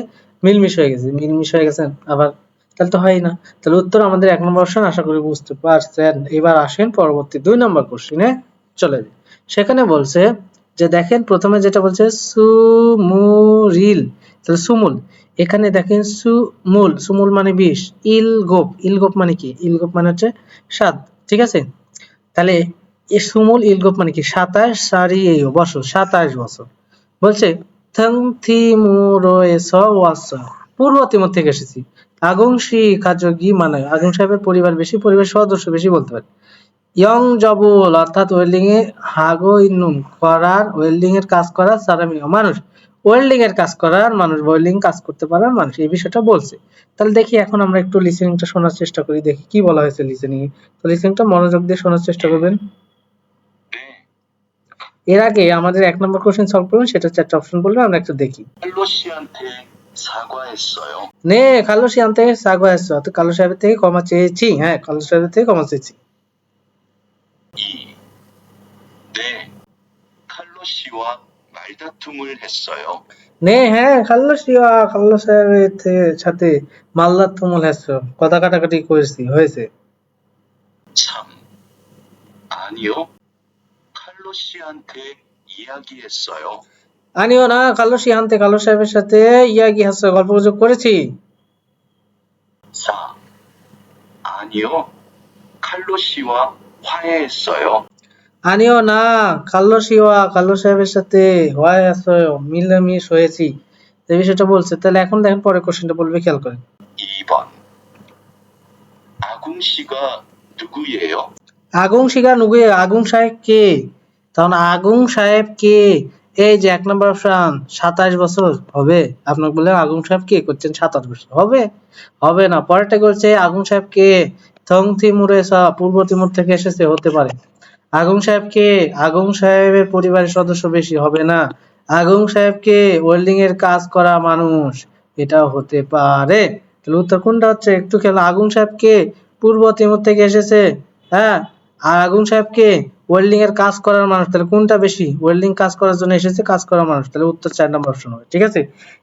মিলমিশ হয়ে গেছে, মিলমিশ হয়ে গেছেন আবার, তাহলে তো হয় না। তাহলে উত্তর আমাদের 1 নম্বর অপশন। আশা করি বুঝতে পারছেন। এবার আসেন পরবর্তী 2 নম্বর কোশ্চেনে চলে যাই। সেখানে বলছে যে দেখেন প্রথমে যেটা বলছে সুমুরিল, তাহলে সুমুল, এখানে দেখেন সুমুল, সুমুল মানে 20, ইলগোপ, ইলগোপ মানে কি, ইলগোপ মানে হচ্ছে 7, ঠিক আছে। তাহলে এই সুমুল ইলগোপ মানে কি 27 সারি এই বছর 27 বছর। বলছে পূর্ব তিমুর থেকে এসেছি। আগংশী কাজগি মানে আগুন সাহেবের পরিবার বেশি, পরিবার সদস্য বেশি বলতে পারে। ইয়ং জবুল অর্থাৎ ওয়েল্ডিং এ হাগো ইন্নুম করার, ওয়েল্ডিং এর কাজ করার সারামিও মানুষ, ওয়েল্ডিং এর কাজ করার মানুষ, ওয়েল্ডিং কাজ করতে পারার মানুষ, এই বিষয়টা বলছে। তাহলে দেখি এখন আমরা একটু লিসেনিংটা শোনার চেষ্টা করি, দেখি কি বলা হয়েছে লিসেনিং এ। তো লিসেনিংটা মনোযোগ দিয়ে শোনার চেষ্টা করবেন। এর আগে আমাদের 1 নম্বর কোশ্চেন সলভ করুন, সেটা 4টা অপশন বলবেন, আমরা একটু দেখি। 칼로 씨한테 사과했어요. 네 칼로 씨한테 사과했어, তো কালো সাহেবের থেকে ক্ষমা চেয়েছি, হ্যাঁ কালো সাহেবের থেকে ক্ষমা চেয়েছি। 2. 네, 칼로 씨와 말다툼을 했어요. 네 হ্যাঁ কালো সাহেবের সাথে মাল্লাতুমুল হাসছ কথা কাটাকাটি করেছি হয়েছে। 3. 아니요, 칼로 씨한테 이야기했어요. আনিও না কালো সিহান্তে কালো সাহেবের সাথে ইয়াগি হাসছ গল্প গুজব করেছি। 4. 아니요, 칼로 씨와 화해했어요. আনিও না, কাল্লো সাহেবের সাথে হয় আছে, মিলামিশ হয়েছি, এই বিষয়টা বলছে। তাহলে এখন দেখেন পরের কোশ্চেনটা বলবে, খেয়াল করেন। 2번. 아궁 씨가 누구예요? আগুন শিখা নুগুয়ে, আগুন সাহেব কে? তখন আগুন সাহেব কে, এই যে 1 নম্বর অপশন, 27 বছর হবে? আপনাকে বললেন আগুন সাহেব কে, করছেন 27 বছর, হবে? হবে না। পরেরটা বলছে আগুন সাহেব কে, থং থিমুরেসা, পূর্ব তিমুর থেকে এসেছে, হতে পারে। আগুন সাহেব কে, আগুন সাহেবের পরিবারের সদস্য বেশি, হবে না। আগুন সাহেব কে, ওয়েল্ডিং এর কাজ করা মানুষ, এটাও হতে পারে। তাহলে উত্তর কোনটা হচ্ছে, একটু খেয়াল। আগুন সাহেব কে, পূর্ব তিমুর থেকে এসেছে, হ্যাঁ। আর আগুন সাহেব কে, ওয়েল্ডিং এর কাজ করার মানুষ, তাহলে কোনটা বেশি? ওয়েল্ডিং কাজ করার জন্য এসেছে, কাজ করার মানুষ, তাহলে উত্তর 4 নম্বর অপশন হবে। ঠিক আছে,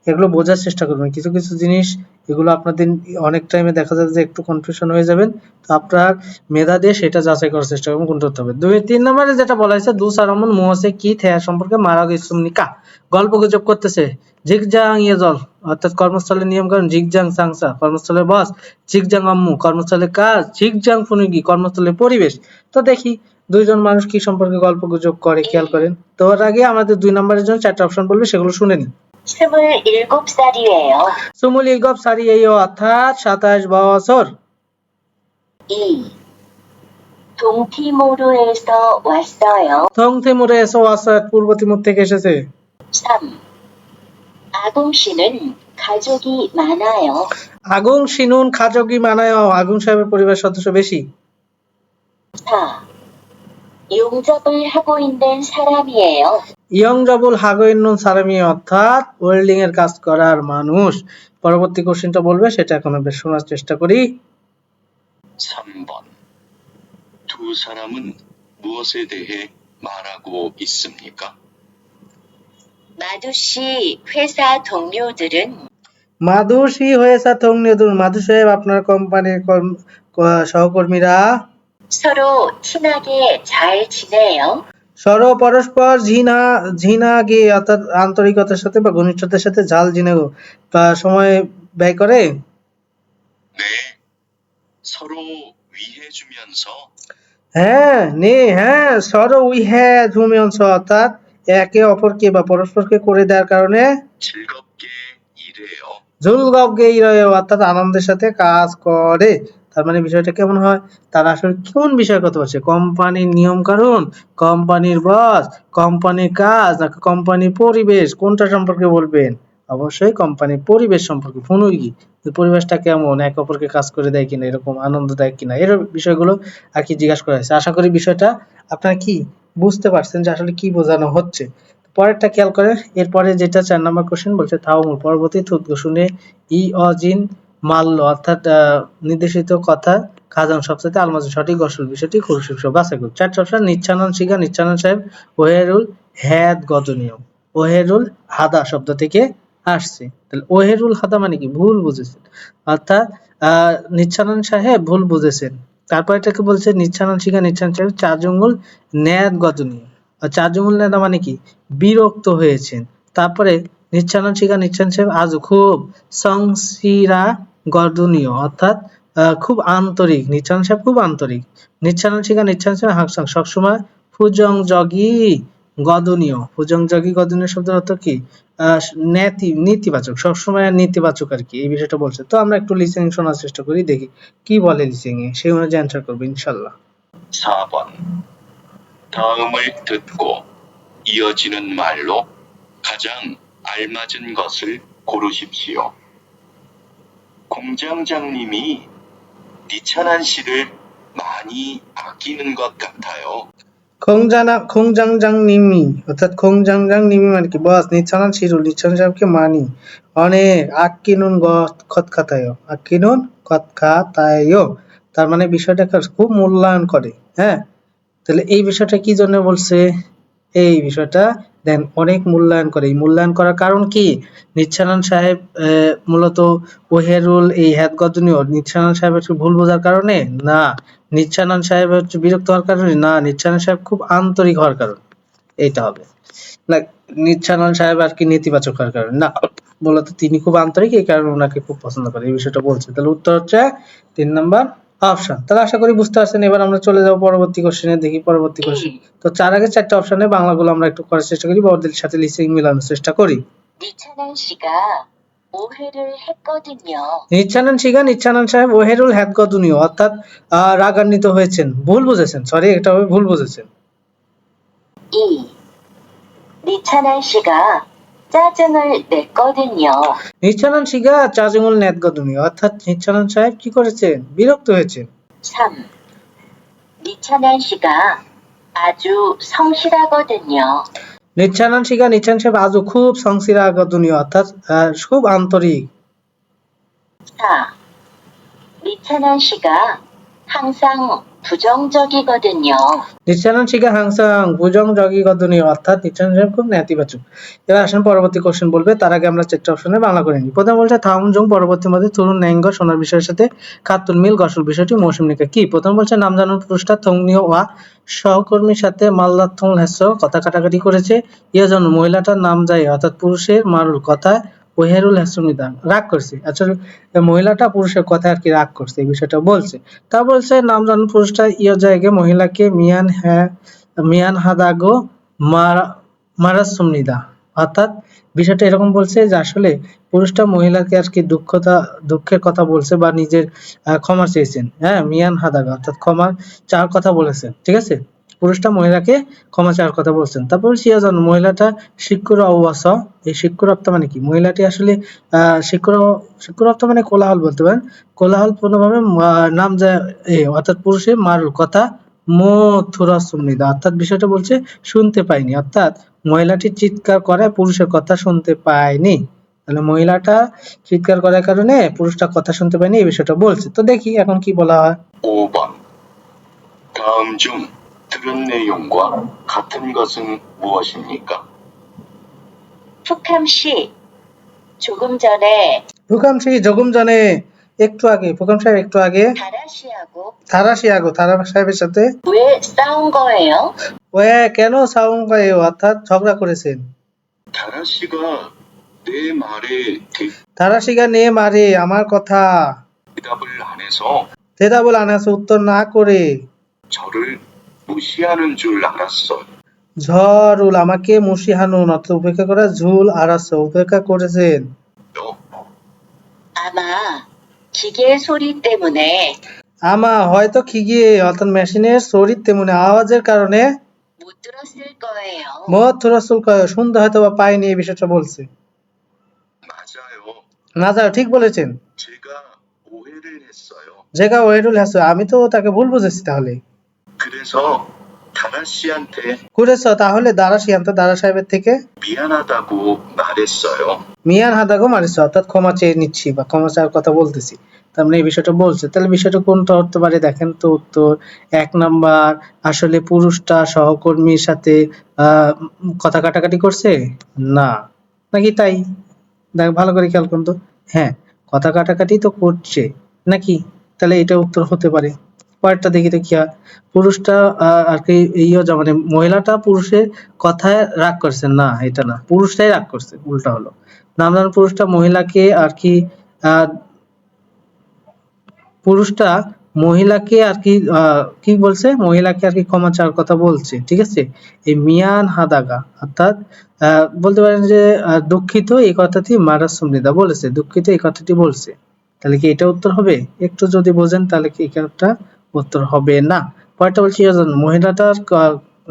এগুলো বোঝার চেষ্টা করবেন। কিছু কিছু জিনিস এগুলো আপনাদের অনেক টাইমে দেখা যাবে যে একটু কনফিউশন হয়ে যাবেন, তো আপনার মেধা দিয়ে সেটা যাচাই করার চেষ্টা করবেন কোনটা হতে হবে। 3 নম্বরে যেটা বলা হয়েছে, দু সারামন মুহসে কি থেয়া সম্পর্কে মারা গেছুমনিকা, গল্প গুজব করতেছে। ঝিকজাং ইয়ে জল, অর্থাৎ কর্মস্থলের নিয়ম কানুন, ঝিকজাং সাংসা কর্মস্থলের বস, ঝিকজাং আম্মু কর্মস্থলের কাজ, ঝিকজাং ফুনুগি কর্মস্থলের পরিবেশ। তো দেখি দুইজন মানুষ কি সম্পর্কে গল্প গুজব করে, খেয়াল করেন। তো ওর আগে আমাদের 2 নম্বরের জন্য 4টা অপশন বলবে, সেগুলো শুনে নিন। 27살이에요. সুমুল ইলগব সারি এই, অর্থাৎ 27 বছর। 2. 동티모르에서 왔어요. থংথেমুরে এসো আসাদ, পূর্ব তিমুর থেকে এসেছে। 3. 아궁 씨는 가족이 많아요. আগুন শিনুন খাজগি মানায়, আগুন সাহেবের পরিবার সদস্য বেশি। 4. 용접을 하고 있는 사람이에요. ইয়ংজাবুল হাগইনুন সারামি, অর্থাৎ ওয়েল্ডিং এর কাজ করার মানুষ। পরবর্তী কোশ্চেনটা বলবে, সেটা এখন আমরা শোনার চেষ্টা করি। 3번. 두 사람은 무엇에 대해 말하고 있습니까? 마두 씨 회사 동료들은 মাধুসী হয়েছে থংনিয়দুন, মাধু সাহেব আপনার কোম্পানির সহকর্মীরা 서로 친하게 잘 지내요. পরস্পর ঝিনাগে, অর্থাৎ আন্তরিকতার সাথে বা ঘনিষ্ঠতার সাথে ঝাল ঝিনাগো সময় ব্যয় করে। 네. 서로 위해주면서 হ্যাঁ নে, হ্যাঁ সরো উই হ্যাঁ ঝুমিয়ংস, অর্থাৎ একে অপরকে বা পরস্পরকে করে দেওয়ার কারণে 즐겁게 일해요. ঝুলগবগে ইরয়ে, অর্থাৎ আনন্দের সাথে কাজ করে। তার মানে বিষয়টা কেমন হয়, তারা আসলে কোন বিষয়ে কথা বলছে? কোম্পানির নিয়ম কানুন, কোম্পানির বস, কোম্পানির কাজ, নাকি কোম্পানির পরিবেশ, কোনটা সম্পর্কে বলবেন? অবশ্যই কোম্পানির পরিবেশ সম্পর্কে। ফুনুইগি, পরিবেশটা কেমন, এক অপরকে কাজ করে দেয় কিনা, এরকম আনন্দদায়ক কিনা, এর বিষয়গুলো আর কি জিজ্ঞাসা করা হয়েছে। আশা করি বিষয়টা আপনারা কি বুঝতে পারছেন যে আসলে কি বোঝানো হচ্ছে। পরেরটা খেয়াল করে, এরপরে যেটা 4 নম্বর কোশ্চেন বলছে, থাউমুল পরবর্তী শুনে ই অজিন মাল্য, অর্থাৎ নির্দেশিত কথা খাজান সবচেয়ে আলমাজি সঠিক অসল বিষয়টি খুরশিক বাছাই করুন। 4টা অপশন, নিচ্ছানন শিখা, নিচ্ছানন সাহেব, ওহেরুল হ্যাদ গদনীয়। ওহেরুল হাদা শব্দ থেকে আসছে, তাহলে ওহেরুল হাদা মানে কি? ভুল বুঝেছেন, অর্থাৎ নিচ্ছানন সাহেব ভুল বুঝেছেন। তারপর এটাকে বলছে নিচ্ছানন শিখা, নিচ্ছানন সাহেব চাজুঙ্গুল ন্যাদ গদনীয়, আর চাজুঙ্গুল নেদা মানে কি? বিরক্ত হয়েছেন। তারপরে নিচ্ছানন শিখা, নিচ্ছানন সাহেব আজ খুব সংসিরা গর্দনীয়, অর্থাৎ খুব আন্তরিক, নিচ্ছানন সাহেব খুব আন্তরিক। নিচ্ছানন শিখা, নিচ্ছানন সাহেব হাংসাং সবসময় ফুজং জগি গদনীয়, ফুজং জগি গদনীয় শব্দের অর্থ কি? নেতিবাচক, সবসময় নেতিবাচক আর কি, এই বিষয়টা বলছে। তো আমরা একটু লিসেনিং শোনার চেষ্টা করি, দেখি কি বলে লিসেনিং এ, সেই অনুযায়ী অ্যান্সার করবো ইনশাল্লাহ। 4번. 다음을 듣고 이어지는 말로 가장 알맞은 것을 고르십시오. 공장장님이 니찬한 씨를 많이 아끼는 것 같아요. খোংজাংজাং নিমি, অর্থাৎ খোংজাংজাং নিমি মানে কি? বস নিচ্ছানন শিরুল, নিচ্ছানন সাহেবকে মানি অনেক। আক্কিনুন খতখাতায়, আক্কিনুন খতখাতায়, তার মানে বিষয়টা খুব মূল্যায়ন করে। হ্যাঁ, তাহলে এই বিষয়টা কি জন্য বলছে? এই বিষয়টা দেন অনেক মূল্যায়ন করে। এই মূল্যায়ন করার কারণ কি? নিচ্ছানন সাহেব মূলত ওহেরুল এই হ্যাদগদনীয়, নিচ্ছানন সাহেবের ভুল বোঝার কারণে না, নিচ্ছানন সাহেব হচ্ছে বিরক্ত হওয়ার কারণে না, নিচ্ছানন সাহেব খুব আন্তরিক হওয়ার কারণে, এইটা হবে না। নিচ্ছানন সাহেব আর কি নেতিবাচক হওয়ার কারণে না, মূলত তিনি খুব আন্তরিক, এই কারণে ওনাকে খুব পছন্দ করে, এই বিষয়টা বলছে। তাহলে উত্তর হচ্ছে 3 নাম্বার অপশন। তাহলে আশা করি বুঝতে পারছেন। এবার আমরা চলে যাব পরবর্তী কোশ্চেনে, দেখি পরবর্তী কোশ্চেন। তো চার আগে চারটা অপশনে বাংলাগুলো আমরা একটু করার চেষ্টা করি, বড়দের সাথে লিসেনিং মিলানোর চেষ্টা করি। 니찬한 씨가 오해를 했거든요. নিচ্ছানন সাহেব ওহেরুল হ্যাদগদুনিও অর্থাৎ রাগান্বিত হয়েছেন, ভুল বুঝেছেন, সরি এটা হবে ভুল বুঝেছেন। 2. 니찬한 씨가 짜증을 냈거든요. নিচ্ছানন সিগা চাজুমুল নেদগদুনিও অর্থাৎ নিচ্ছানন সাহেব কি করেছেন, বিরক্ত হয়েছেন। 3. 니찬한 씨가 아주 성실하거든요. নিচ্ছানন সাহেব আজও খুব সংসিরাগদুনিও অর্থাৎ খুব আন্তরিক। 4. 니찬한 씨가 항상 부정적이거든요. নিচ্ছানন সিগা হাংসাং বুজং জগিগদুনিও অর্থাৎ নিচ্ছানন সাহেব খুব নেতিবাচক। এবার আসেন পরবর্তী কোশ্চেন বলবে, তার আগে আমরা চারটা অপশনে বাংলা করে নিই। প্রথম বলছে থাউমজং পরবর্তী মধ্যে তরুণ ন্যাঙ্গ সোনার বিষয়ের সাথে খাতুল মিল গসল বিষয়টি মৌসুম নিকা কি? প্রথম বলছে নাম জানুন পুরস্কার থংনিও ওয়া সহকর্মীর সাথে মাল্লাথং হেস কথা কাটাকাটি করেছে। ইয়া জানুন মহিলাটার নাম যায় অর্থাৎ পুরুষের মারুল কথা ওহেরুল হাসমিদা রাগ করছে। আচ্ছা মহিলাটা পুরুষের কথা আর কি রাগ করছে এই বিষয়টা বলছে। তা বলছে নাম জানুন পুরুষটা ইয়া জায়গায় মহিলাকে মিয়ান হাদাগো মারাসুমনিদা অর্থাৎ বিষয়টা এরকম বলছে যে আসলে পুরুষটা মহিলাকে আর কি দুঃখের কথা বলছে বা নিজের ক্ষমা চেয়েছেন। হ্যাঁ, মিয়ান হাদাগা অর্থাৎ ক্ষমা চাওয়ার কথা বলেছেন, ঠিক আছে। পুরুষটা মহিলাকে ক্ষমা চাওয়ার কথা বলছেন। তারপর সিয়াজন মহিলাটা শিক্ষুর অবাস, এই শিক্ষুর অর্থ মানে কি? মহিলাটি আসলে শিক্ষুর অর্থ মানে কোলাহল বলতে পারেন। কোলাহল পূর্ণভাবে নাম যায় অর্থাৎ পুরুষের মারুল কথা মথুরা সুমনিদা অর্থাৎ বিষয়টা বলছে শুনতে পাইনি, অর্থাৎ মহিলাটি চিৎকার করে পুরুষের কথা শুনতে পায়নি। তাহলে মহিলাটা চিৎকার করার কারণে পুরুষটা কথা শুনতে পায়নি এই বিষয়টা বলছে। তো দেখি এখন কি বলা হয়। 5번. 다음 중 들은 내용과 같은 것은 무엇입니까? 푸캄 씨, 조금 전에 ফুকাম সিং জগুম জানে একটু আগে, ফুকাম সাহেব একটু আগে 다라 씨하고 থারা সাহেবের সাথে 왜 싸운 거예요? ওয়ে কেন সাউঙ্গায়ে অর্থাৎ ঝগড়া করেছেন। 다라 씨가 내 말에 থারা সিগা নিয়ে মারে আমার কথা 대답을 안 해서 তেদা বলে আনাসে উত্তর না করে 저를 무시하는 줄 알았어요. ঝড়ুল আমাকে মুশিহানুন অর্থাৎ উপেক্ষা করা, ঝুল আরাস উপেক্ষা করেছেন। 아마 기계 소리 때문에 আমা হয়তো খিগিয়ে অর্থাৎ মেশিনের শরীর তেমনি আওয়াজের কারণে 못 들었을 거예요. মথুরাসুল শুনতে হয়তো বা পাইনি এই বিষয়টা বলছে। 맞아요. না যাও ঠিক বলেছেন। 제가 오해를 했어요. যেটা ওয়েরুল হাসু আমি তো তাকে ভুল বুঝেছি। তাহলে 그래서 다라 씨한테 করেছ তাহলে দারা সাহেবের থেকে 미안하다고 말했어요. মিয়ান হাদাগো মারিস অর্থাৎ ক্ষমা চেয়ে নিচ্ছি বা ক্ষমা চাওয়ার কথা বলতেছি। তার মানে এই বিষয়টা বলছে। তাহলে বিষয়টা কোনটা হতে পারে দেখেন তো। উত্তর 1 নাম্বার আসলে পুরুষটা সহকর্মীর সাথে কথা কাটাকাটি করছে না, নাকি তাই? দেখ ভালো করে খেয়াল করুন তো। হ্যাঁ, কথা কাটাকাটি তো করছে নাকি, তাহলে এটা উত্তর হতে পারে। পরেরটা দেখি তো কি হয়। পুরুষটা আর কি মানে মহিলাটা পুরুষের কথায় রাগ করছে না, এটা না, পুরুষটাই রাগ করছে, উল্টা হলো। নামদান পুরুষটা মহিলাকে আর কি পুরুষটা মহিলাকে আর কি কি বলছে, মহিলাকে আর কি ক্ষমা চাওয়ার কথা বলছে, ঠিক আছে। এই মিয়ান হাদাগা অর্থাৎ বলতে পারেন যে দুঃখিত এই কথাটি মারাসুমনিদা বলেছে, দুঃখিত এই কথাটি বলছে। তাহলে কি এটা উত্তর হবে? একটু যদি বোঝেন তাহলে কি এটা উত্তর হবে না। পরেরটা বলছি মহিলাটার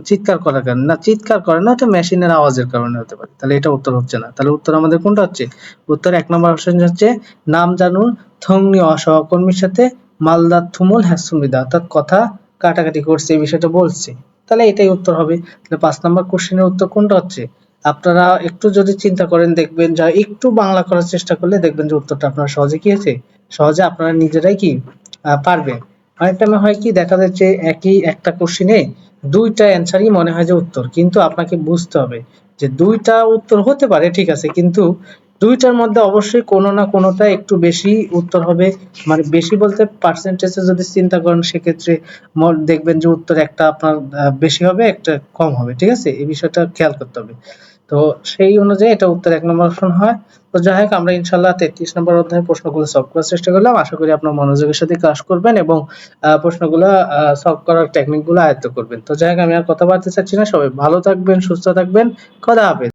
চিৎকার করার কারণে না, চিৎকার করে না, এটা মেশিনের আওয়াজের কারণে হতে পারে। তাহলে এটা উত্তর হচ্ছে না। তাহলে উত্তর আমাদের কোনটা হচ্ছে? উত্তর 1 নম্বর অপশন হচ্ছে নাম জানুন থংনি অসহকর্মীর সাথে মালদা থুমুল হ্যাসুমিদা অর্থাৎ কথা কাটাকাটি করছে এই বিষয়টা বলছে। তাহলে এটাই উত্তর হবে। তাহলে 5 নম্বর কোশ্চেনের উত্তর কোনটা হচ্ছে? আপনারা একটু যদি চিন্তা করেন দেখবেন, যা একটু বাংলা করার চেষ্টা করলে দেখবেন যে উত্তরটা আপনারা সহজে কি হয়েছে, সহজে আপনারা নিজেরাই কি পারবেন। অনেক টাইমে হয় কি দেখা যাচ্ছে একই একটা কোশ্চেনে 2টা অ্যান্সারই মনে হয় যে উত্তর, কিন্তু আপনাকে বুঝতে হবে যে 2টা উত্তর হতে পারে ঠিক আছে, কিন্তু 2টার মধ্যে অবশ্যই কোনো না কোনোটা একটু বেশি উত্তর হবে। মানে বেশি বলতে পার্সেন্টেজে যদি চিন্তা করেন সেক্ষেত্রে দেখবেন যে উত্তর একটা আপনার বেশি হবে, একটা কম হবে, ঠিক আছে। এই বিষয়টা খেয়াল করতে হবে। তো সেই অনুযায়ী এটা উত্তর 1 নম্বর অপশন হয়। তো যাই হোক, আমরা ইনশাআল্লাহ 33 নম্বর অধ্যায়ের প্রশ্নগুলো সলভ করার চেষ্টা করলাম। আশা করি আপনারা মনোযোগের সাথে ক্লাস করবেন এবং প্রশ্নগুলো সলভ করার টেকনিকগুলো আয়ত্ত করবেন। তো যাই হোক, আমি আর কথা বাড়াতে চাচ্ছি না। সবাই ভালো থাকবেন, সুস্থ থাকবেন। খোদা হাফেজ।